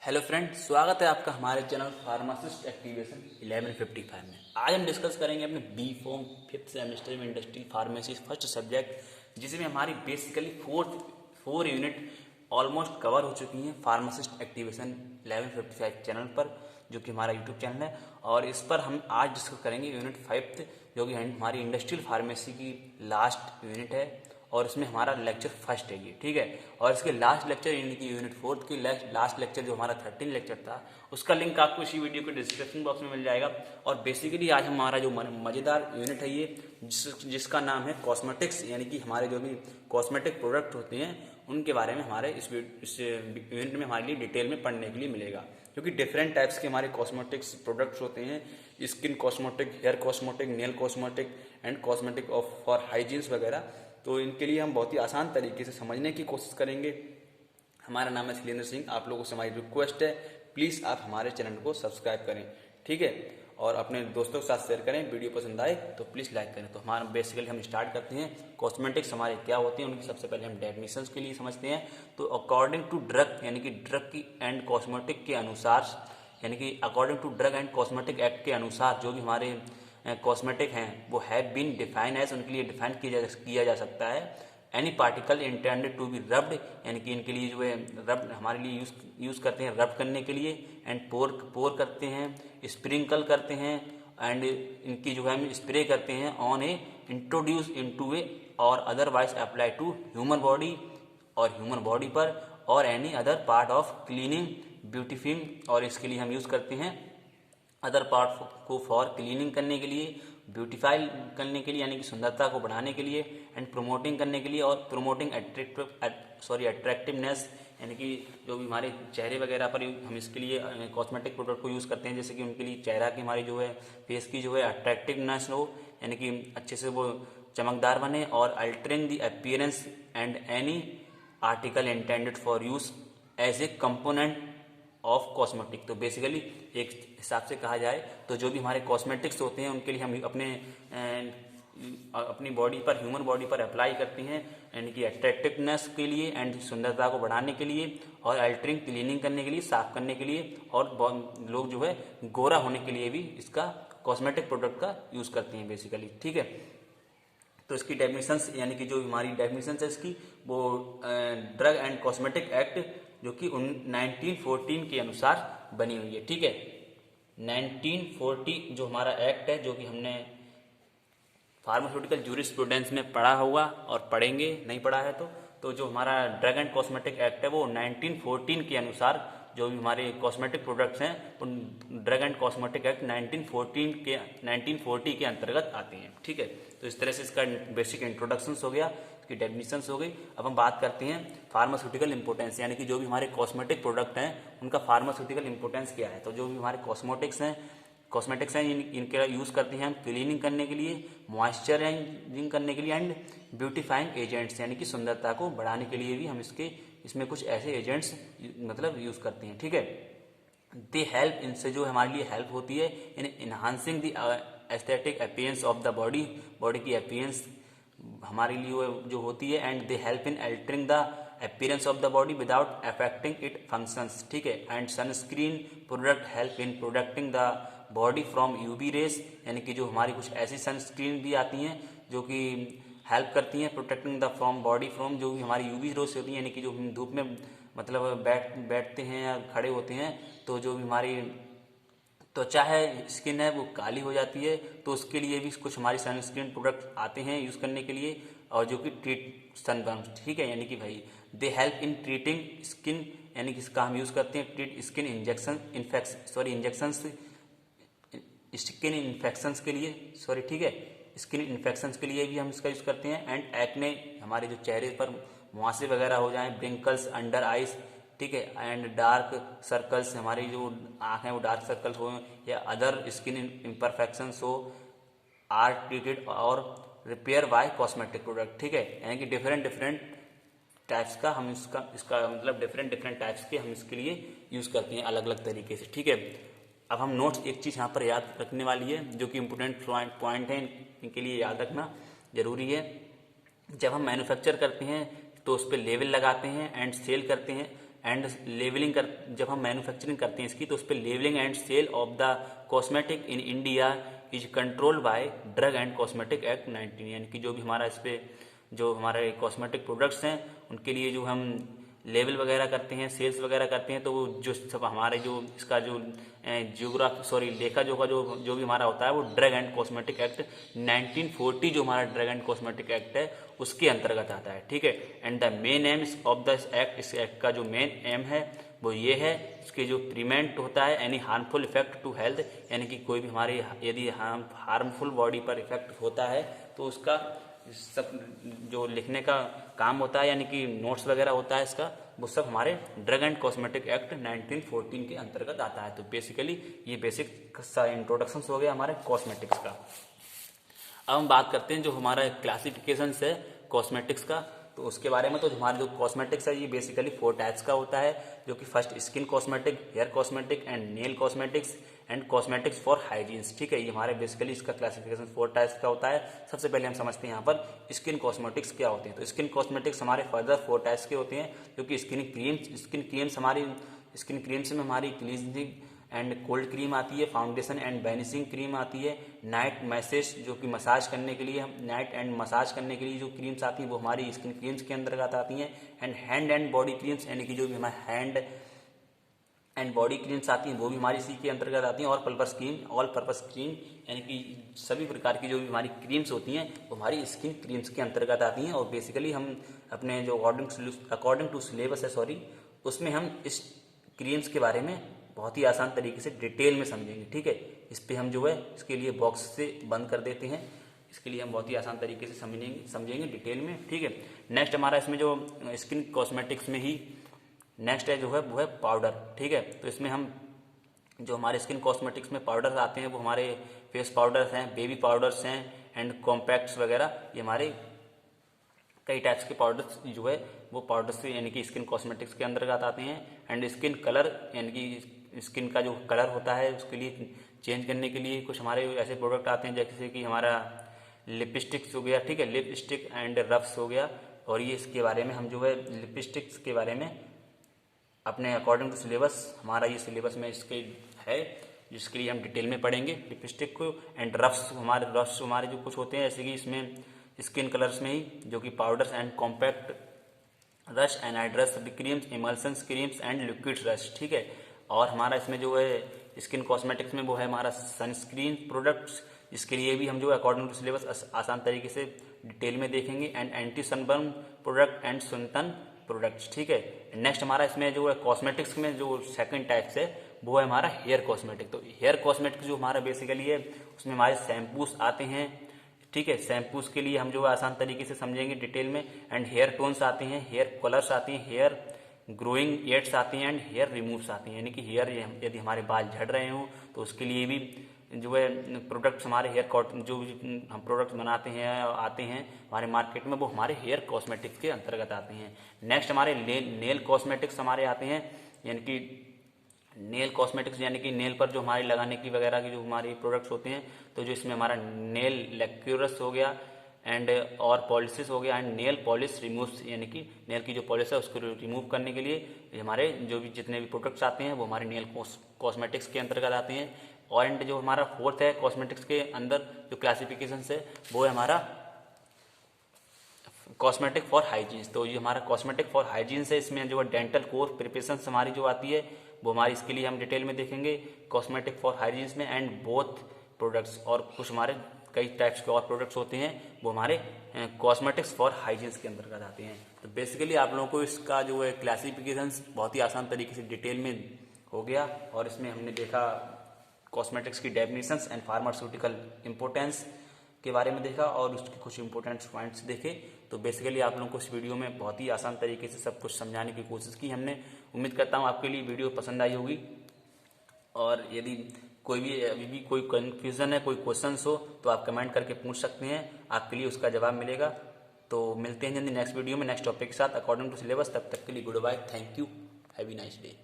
Hello friend, स्वागत है आपका हमारे चैनल फार्मासिस्ट एक्टिवेशन 1155 में। आज हम डिस्कस करेंगे अपने बी फॉर्म 5th सेमेस्टर में इंडस्ट्रियल फार्मेसी फर्स्ट सब्जेक्ट, जिसमें हमारी basically four unit almost cover हो चुकी हैं फार्मासिस्ट एक्टिवेशन 1155 चैनल पर, जो कि हमारा यूट्यूब चैनल है। और इस पर हम आज डिस्कस करेंगे यूनिट 5th, जो कि हमारी इंडस्ट्रियल फार्मेसी की लास्ट यूनिट है और इसमें हमारा लेक्चर फर्स्ट है ये, ठीक है। और इसके लास्ट लेक्चर यानी कि यूनिट 4 की लास्ट लेक्चर जो हमारा 13 लेक्चर था, उसका लिंक आपको इसी वीडियो के डिस्क्रिप्शन बॉक्स में मिल जाएगा। और बेसिकली आज हमारा जो मज़ेदार यूनिट है ये, जिसका नाम है कॉस्मेटिक्स, यानी कि हमारे जो भी कॉस्मेटिक प्रोडक्ट होते हैं उनके बारे में हमारे इस यूनिट में हमारे लिए डिटेल में पढ़ने के लिए मिलेगा। क्योंकि डिफरेंट टाइप्स के हमारे कॉस्मेटिक्स प्रोडक्ट्स होते हैं, skin cosmetic, hair cosmetic, nail cosmetic and cosmetic of for hygienes वगैरह। तो इनके लिए हम बहुत ही आसान तरीके से समझने की कोशिश करेंगे। हमारा नाम है शैलेंद्र सिंह। आप लोगों से हमारी रिक्वेस्ट है, प्लीज़ आप हमारे चैनल को सब्सक्राइब करें, ठीक है, और अपने दोस्तों के साथ शेयर करें। वीडियो पसंद आए तो प्लीज़ लाइक करें। तो हमारा बेसिकली हम स्टार्ट करते हैं। कॉस्मेटिक्स हमारे क्या होते हैं उनकी सबसे पहले हम डेफिनेशंस के लिए समझते हैं। तो अकॉर्डिंग टू ड्रग, यानी कि ड्रग की एंड कॉस्मेटिक के अनुसार, यानी कि according to drug and cosmetic act के अनुसार जो भी हमारे कॉस्मेटिक हैं वो हैव बीन डिफाइन एज, उनके लिए डिफाइन किया जा सकता है any particle intended to be rubbed, यानी कि इनके लिए जो है रब हमारे लिए यूज़ करते हैं रब करने के लिए, एंड पोर करते हैं, स्प्रिंकल करते हैं, एंड इनकी जो है हम स्प्रे करते हैं on a introduce into a और otherwise apply to human body और ह्यूमन बॉडी पर और any other part of cleaning beautifying. और इसके लिए हम यूज़ करते हैं अदर पार्ट को फॉर क्लीनिंग करने के लिए, ब्यूटिफाई करने के लिए यानी कि सुंदरता को बढ़ाने के लिए, एंड प्रोमोटिंग करने के लिए, और प्रोमोटिंग अट्रैक्टिवनेस, यानी कि जो भी हमारे चेहरे वगैरह पर हम इसके लिए कॉस्मेटिक प्रोडक्ट को यूज़ करते हैं, जैसे कि उनके लिए चेहरा की हमारी जो है फेस की जो है अट्रैक्टिवनेस हो, यानी कि अच्छे से वो चमकदार बने, और altering the appearance and any article intended for use as a component of cosmetic. तो बेसिकली एक हिसाब से कहा जाए तो जो भी हमारे कॉस्मेटिक्स होते हैं उनके लिए हम अपनी बॉडी पर, ह्यूमन बॉडी पर अप्लाई करते हैं, यानी कि अट्रैक्टिवनेस के लिए एंड सुंदरता को बढ़ाने के लिए, और अल्टरिंग क्लीनिंग करने के लिए, साफ करने के लिए, और लोग जो है गोरा होने के लिए भी इसका कॉस्मेटिक प्रोडक्ट का यूज़ करते हैं बेसिकली, ठीक है। तो इसकी डेफिनेशंस, यानी कि जो हमारी डेफिनेशंस है इसकी, वो ड्रग एंड कॉस्मेटिक एक्ट जो कि 1914 के अनुसार बनी हुई है, ठीक है। 1940 जो हमारा एक्ट है, जो कि हमने फार्मास्यूटिकल जूरिस्प्रूडेंस में पढ़ा हुआ और पढ़ेंगे, नहीं पढ़ा है तो जो हमारा ड्रग एंड कॉस्मेटिक एक्ट है वो 1914 के अनुसार जो भी हमारे कॉस्मेटिक प्रोडक्ट्स हैं उन ड्रग एंड कॉस्मेटिक एक्ट 1940 के अंतर्गत आते हैं, ठीक है। तो इस तरह से इसका बेसिक इंट्रोडक्शंस हो गया, इसकी डेफिनेशंस हो गई। अब हम बात करते हैं फार्मास्यूटिकल इंपोर्टेंस, यानी कि जो भी हमारे कॉस्मेटिक प्रोडक्ट हैं उनका फार्मास्यूटिकल इंपोर्टेंस क्या है। तो जो भी हमारे कॉस्मेटिक्स हैं इनके यूज़ करते हैं हम क्लीनिंग करने के लिए, मॉइस्चराइजिंग करने के लिए, एंड ब्यूटिफाइंग एजेंट्स, यानी कि सुंदरता को बढ़ाने के लिए भी हम इसमें कुछ ऐसे एजेंट्स मतलब यूज़ करते हैं, ठीक है। दे हेल्प, इनसे जो हमारे लिए हेल्प होती है in enhancing the aesthetic appearance of the body की अपीयरेंस हमारे लिए जो होती है, and they help in altering the appearance of the body without affecting it functions, ठीक है। And sunscreen product help in protecting the body from UV rays, यानी कि जो हमारी कुछ ऐसी सनस्क्रीन भी आती हैं जो कि हेल्प करती हैं protecting the from body from जो भी हमारी यूवी रेस होती हैं, यानी कि जो हम धूप में मतलब बैठते हैं या खड़े होते हैं तो जो भी हमारी त्वचा है, स्किन है, वो काली हो जाती है, तो उसके लिए भी कुछ हमारी सनस्क्रीन प्रोडक्ट आते हैं यूज़ करने के लिए, और जो कि ट्रीट सनबर्न, ठीक है, यानी कि भाई दे हेल्प इन ट्रीटिंग स्किन, यानी कि इसका हम यूज़ करते हैं ट्रीट स्किन स्किन इन्फेक्शंस के लिए, ठीक है, स्किन इन्फेक्शंस के लिए भी हम इसका यूज़ करते हैं। एंड एक्ने, हमारे जो चेहरे पर मुहासे वगैरह हो जाएं, ब्रिंकल्स अंडर आइज, ठीक है, एंड डार्क सर्कल्स, हमारी जो आँख हैं वो डार्क सर्कल्स हो, या अदर स्किन इम्परफेक्शंस हो, आर ट्रीटेड और रिपेयर बाय कॉस्मेटिक प्रोडक्ट, ठीक है। यानी कि डिफरेंट टाइप्स का हम इसका मतलब डिफरेंट टाइप्स के हम इसके लिए यूज़ करते हैं अलग अलग तरीके से, ठीक है। अब हम नोट्स एक चीज़ यहाँ पर याद रखने वाली है जो कि इम्पोर्टेंट पॉइंट है, इनके लिए याद रखना जरूरी है। जब हम मैन्युफैक्चर करते हैं तो उस पर लेबल लगाते हैं एंड सेल करते हैं, एंड लेवलिंग कर, जब हम मैन्युफैक्चरिंग करते हैं इसकी, तो उस पर labelling and sale of the cosmetic in India is controlled by drug and cosmetic act 19। यानी कि जो भी हमारा इस पर जो हमारे कॉस्मेटिक प्रोडक्ट्स हैं उनके लिए जो हम लेवल वगैरह करते हैं, सेल्स वगैरह करते हैं, तो वो जो सब हमारे जो इसका जो लेखा जोखा जो भी हमारा होता है वो ड्रग एंड कॉस्मेटिक एक्ट 1940 जो हमारा ड्रग एंड कॉस्मेटिक एक्ट है उसके अंतर्गत आता है। ठीक है। And the main aims of the act, इस एक्ट का जो मेन एम है वो ये है, इसके जो प्रिवेंट होता है any harmful effect to health, यानी कि कोई भी हमारे यदि हार्मफुल बॉडी पर इफेक्ट होता है तो उसका सब जो लिखने का काम होता है, यानी कि नोट्स वगैरह होता है इसका, वो सब हमारे ड्रग एंड कॉस्मेटिक एक्ट 1914 के अंतर्गत आता है। तो बेसिकली ये बेसिक सा इंट्रोडक्शन हो गया हमारे कॉस्मेटिक्स का। अब हम बात करते हैं जो हमारा क्लासिफिकेशन है कॉस्मेटिक्स का, तो उसके बारे में। तो हमारे जो कॉस्मेटिक्स है ये बेसिकली 4 टाइप्स का होता है, जो कि first skin cosmetic, hair cosmetic and nail cosmetics and cosmetics for hygienes. ठीक है, ये हमारे बेसिकली इसका क्लासिफिकेशन 4 टाइप्स का होता है। सबसे पहले हम समझते हैं यहाँ पर स्किन कॉस्मेटिक्स क्या होते हैं। तो स्किन कॉस्मेटिक्स हमारे फर्दर 4 टाइप्स के होते हैं, जो कि स्किन क्रीम्स हमारी स्किन क्रीम्स में हमारी क्लींजिंग एंड कोल्ड क्रीम आती है, फाउंडेशन एंड बैनिशिंग क्रीम आती है, नाइट मैसेज जो कि मसाज करने के लिए, हम नाइट एंड मसाज करने के लिए जो क्रीम्स आती हैं वो हमारी स्किन क्रीम्स के अंतर्गत आती हैं, and hand and body creams, यानी कि जो भी हमारे हैंड एंड बॉडी क्रीम्स आती हैं वो भी हमारी इसी के अंतर्गत आती हैं। ऑल पर्पस क्रीम यानी कि सभी प्रकार की जो भी हमारी क्रीम्स होती हैं वो हमारी स्किन क्रीम्स के अंतर्गत आती हैं। और बेसिकली हम अपने जो अकॉर्डिंग टू सिलेबस है उसमें हम इस क्रीम्स के बारे में बहुत ही आसान तरीके से डिटेल में समझेंगे। ठीक है, इस पर हम जो है इसके लिए बॉक्स से बंद कर देते हैं, इसके लिए हम बहुत ही आसान तरीके से समझेंगे डिटेल में। ठीक है। नेक्स्ट हमारा इसमें जो स्किन कॉस्मेटिक्स में ही नेक्स्ट है जो है वो है पाउडर। ठीक है, तो इसमें हम जो हमारे स्किन कॉस्मेटिक्स में पाउडर आते हैं वो हमारे फेस पाउडर्स हैं, बेबी पाउडर्स हैं एंड कॉम्पैक्ट्स वगैरह, ये हमारे कई टाइप्स के पाउडर्स जो है वो पाउडर्स यानी कि स्किन कॉस्मेटिक्स के अंतर्गत आते हैं। एंड स्किन कलर यानी कि स्किन का जो कलर होता है उसके लिए चेंज करने के लिए कुछ हमारे ऐसे प्रोडक्ट आते हैं, जैसे कि हमारा लिपस्टिक्स हो गया। ठीक है, लिपस्टिक एंड रफ्स हो गया। और ये इसके बारे में हम जो है लिपस्टिक्स के बारे में अपने अकॉर्डिंग टू सिलेबस, हमारा ये सिलेबस में इसके है जिसके लिए हम डिटेल में पढ़ेंगे लिपस्टिक को। एंड रफ्स हमारे जो कुछ होते हैं, जैसे कि इसमें स्किन कलर्स में ही जो कि powders and compact rouge and hydrous creams, emulsions creams and liquid rouge. ठीक है, और हमारा इसमें जो है स्किन कॉस्मेटिक्स में वो है हमारा सनस्क्रीन प्रोडक्ट्स, जिसके लिए भी हम जो है अकॉर्डिंग टू सिलेबस आसान तरीके से डिटेल में देखेंगे। And anti sunburn product and suntan products. ठीक है। नेक्स्ट हमारा इसमें जो है कॉस्मेटिक्स में जो सेकंड टाइप्स है वो है हमारा हेयर कॉस्मेटिक। तो हेयर कॉस्मेटिक जो हमारा बेसिकली है उसमें हमारे शैम्पूस आते हैं। ठीक है, शैम्पूस के लिए हम जो आसान तरीके से समझेंगे डिटेल में। एंड हेयर टोन्स आते हैं, हेयर कलर्स आते हैं, हेयर ग्रोइंग एड्स आते हैं एंड हेयर रिमूव्स आते हैं, यानी कि हेयर यदि हमारे बाल झड़ रहे हों तो उसके लिए भी जो है प्रोडक्ट्स हमारे हेयर जो भी हम प्रोडक्ट्स बनाते हैं आते हैं हमारे मार्केट में, वो हमारे हेयर कॉस्मेटिक्स के अंतर्गत आते हैं। नेक्स्ट हमारे नेल कॉस्मेटिक्स हमारे आते हैं, यानी कि नेल कॉस्मेटिक्स यानी कि नेल पर जो हमारे लगाने की वगैरह की जो हमारी प्रोडक्ट्स होते हैं, तो जो इसमें हमारा नेल लैक्यूरस हो गया एंड और पॉलिशिस हो गया एंड नेल पॉलिश रिमूव्स, यानी कि नेल की जो पॉलिश है उसको रिमूव करने के लिए हमारे जो भी जितने भी प्रोडक्ट्स आते हैं वो हमारे नेल कॉस्मेटिक्स के अंतर्गत आते हैं। और एंड जो हमारा फोर्थ है कॉस्मेटिक्स के अंदर जो क्लासिफिकेशन है वो है हमारा कॉस्मेटिक फॉर हाइजीन्स। तो ये हमारा कॉस्मेटिक फॉर हाइजीन्स है, इसमें जो है डेंटल कोर प्रिपरेशन हमारी जो आती है वो हमारी इसके लिए हम डिटेल में देखेंगे कॉस्मेटिक फॉर हाइजीन्स में। एंड बोथ प्रोडक्ट्स और कुछ हमारे कई टाइप्स के और प्रोडक्ट्स होते हैं वो हमारे कॉस्मेटिक्स फॉर हाइजीन्स के अंतर्गत आते हैं। तो बेसिकली आप लोगों को इसका जो है क्लासिफिकेशन बहुत ही आसान तरीके से डिटेल में हो गया। और इसमें हमने देखा कॉस्मेटिक्स की डेफिनेशंस एंड फार्मास्यूटिकल इम्पोर्टेंस के बारे में देखा और उसके कुछ इंपॉर्टेंट पॉइंट्स देखे। तो बेसिकली आप लोगों को इस वीडियो में बहुत ही आसान तरीके से सब कुछ समझाने की कोशिश की हमने। उम्मीद करता हूँ आपके लिए वीडियो पसंद आई होगी। और यदि कोई भी अभी भी कोई कन्फ्यूज़न है, कोई क्वेश्चंस हो तो आप कमेंट करके पूछ सकते हैं, आपके लिए उसका जवाब मिलेगा। तो मिलते हैं जल्दी नेक्स्ट वीडियो में नेक्स्ट टॉपिक के साथ अकॉर्डिंग टू सिलेबस। तब तक के लिए good bye, thank you, have a nice day.